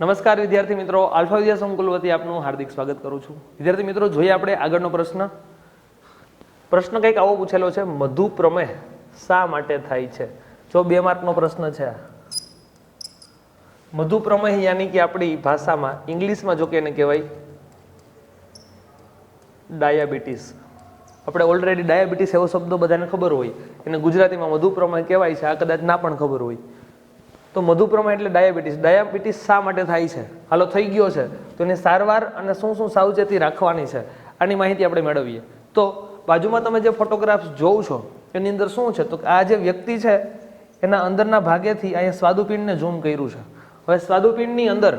નમસ્કાર વિદ્યાર્થી મિત્રો, આલ્ફા વિદ્યા સંકુલ વતી આપનું હાર્દિક સ્વાગત કરું છું। વિદ્યાર્થી મિત્રો, જોઈએ આપણે આગળનો પ્રશ્ન કંઈક આવો પૂછેલો છે, મધુ પ્રમેય શા માટે થાય છે? જો 2 માર્કનો પ્રશ્ન છે। મધુ પ્રમેય યાની કે આપણી ભાષામાં ઇંગ્લિશમાં જો કે એને કહેવાય ડાયાબિટીસ। આપણે ઓલરેડી ડાયાબિટીસ એવો શબ્દ બધાને ખબર હોય, એને ગુજરાતીમાં મધુ પ્રમેય કહેવાય છે, આ કદાચ ના પણ ખબર હોય। તો મધુ પ્રમેય એટલે ડાયાબિટીસ શા માટે થાય છે? હાલો થઈ ગયો છે તો એની સારવાર અને શું શું સાવચેતી રાખવાની છે આની માહિતી આપણે મેળવીએ। તો બાજુમાં તમે જે ફોટોગ્રાફ્સ જોવો છો એની અંદર શું છે? તો આ જે વ્યક્તિ છે એના અંદરના ભાગેથી અહીંયા સ્વાદુપિંડને ઝૂમ કર્યું છે। હવે સ્વાદુપિંડની અંદર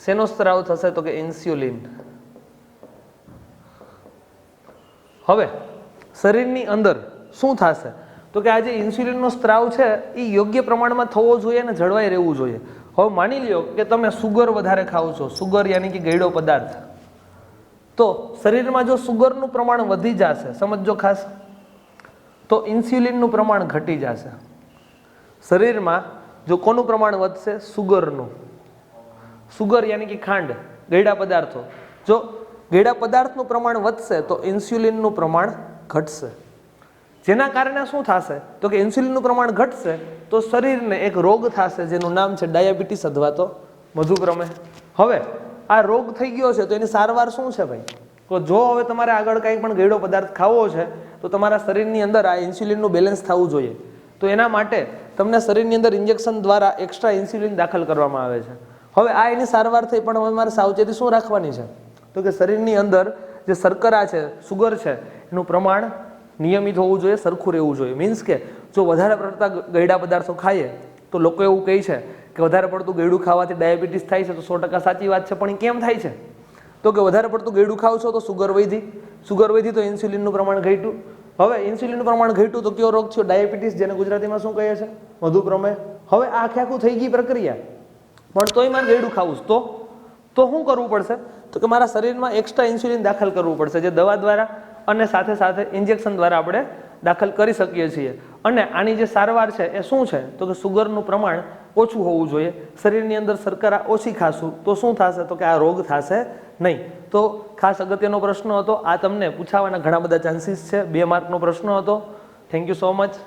શેનો સ્ત્રાવ થશે? તો કે ઇન્સ્યુલિન। હવે શરીરની અંદર શું થશે? તો કે આ જે ઇન્સ્યુલિનનો સ્ત્રાવ છે એ યોગ્ય પ્રમાણમાં થવો જોઈએ અને જળવાઈ રહેવું જોઈએ। હવે માની લ્યો કે તમે સુગર વધારે ખાઓ છો, સુગર યાની કે ગળ્યો પદાર્થ, તો શરીરમાં જો સુગરનું પ્રમાણ વધી જશે, સમજો ખાસ, તો ઇન્સ્યુલિનનું પ્રમાણ ઘટી જશે। શરીરમાં જો કોનું પ્રમાણ વધશે? સુગરનું। સુગર યાની કે ખાંડ, ગળ્યા પદાર્થો, જો ગળ્યા પદાર્થનું પ્રમાણ વધશે તો ઇન્સ્યુલિનનું પ્રમાણ ઘટશે। જેના કારણે શું થશે? તો કે ઇન્સ્યુલિનનું પ્રમાણ ઘટશે તો શરીરને એક રોગ થશે જેનું નામ છે ડાયાબિટીસ અથવા તો મધુ પ્રમેય। હવે આ રોગ થઈ ગયો છે તો એની સારવાર શું છે ભાઈ? તો જો હવે તમારે આગળ કંઈ પણ ગળ્યો પદાર્થ ખાવો છે તો તમારા શરીરની અંદર આ ઇન્સ્યુલિનનું બેલેન્સ થવું જોઈએ। તો એના માટે તમને શરીરની અંદર ઇન્જેક્શન દ્વારા એક્સ્ટ્રા ઇન્સ્યુલિન દાખલ કરવામાં આવે છે। હવે આ એની સારવાર થઈ, પણ હવે મારે સાવચેતી શું રાખવાની છે? તો કે શરીરની અંદર જે શર્કરા છે, સુગર છે, એનું પ્રમાણ નિયમિત હોવું જોઈએ, સરખું રહેવું જોઈએ। મીન્સ કે જો વધારે પડતા ગળ્યા પદાર્થો ખાઈએ તો લોકો એવું કહે છે કે વધારે પડતું ગળ્યું ખાવાથી ડાયાબિટીસ થાય છે, તો 100% સાચી વાત છે, પણ એ કેમ થાય છે? તો કે વધારે પડતું ગળ્યું ખાવ છો તો સુગર વધી તો ઇન્સ્યુલિનનું પ્રમાણ ઘટ્યું। હવે ઇન્સ્યુલિનનું પ્રમાણ ઘટ્યું તો કયો રોગ થયો? ડાયાબિટીસ, જેને ગુજરાતીમાં શું કહે છે? મધુ પ્રમેય। હવે આ આખું થઈ ગઈ પ્રક્રિયા, પણ તોય મારે ગળ્યું ખાવું તો શું કરવું પડશે? તો કે મારા શરીરમાં એક્સ્ટ્રા ઇન્સ્યુલિન દાખલ કરવું પડશે, જે દવા દ્વારા અને સાથે સાથે ઇન્જેક્શન દ્વારા આપણે દાખલ કરી શકીએ છીએ। અને આની જે સારવાર છે એ શું છે? તો કે સુગરનું પ્રમાણ ઓછું હોવું જોઈએ, શરીરની અંદર શર્કરા ઓછી ખાશું તો શું થશે? તો કે આ રોગ થશે નહીં। તો ખાસ અગત્યનો પ્રશ્ન હતો, આ તમને પૂછાવાના ઘણા બધા ચાન્સીસ છે, 2 માર્કનો પ્રશ્ન હતો। Thank you so much.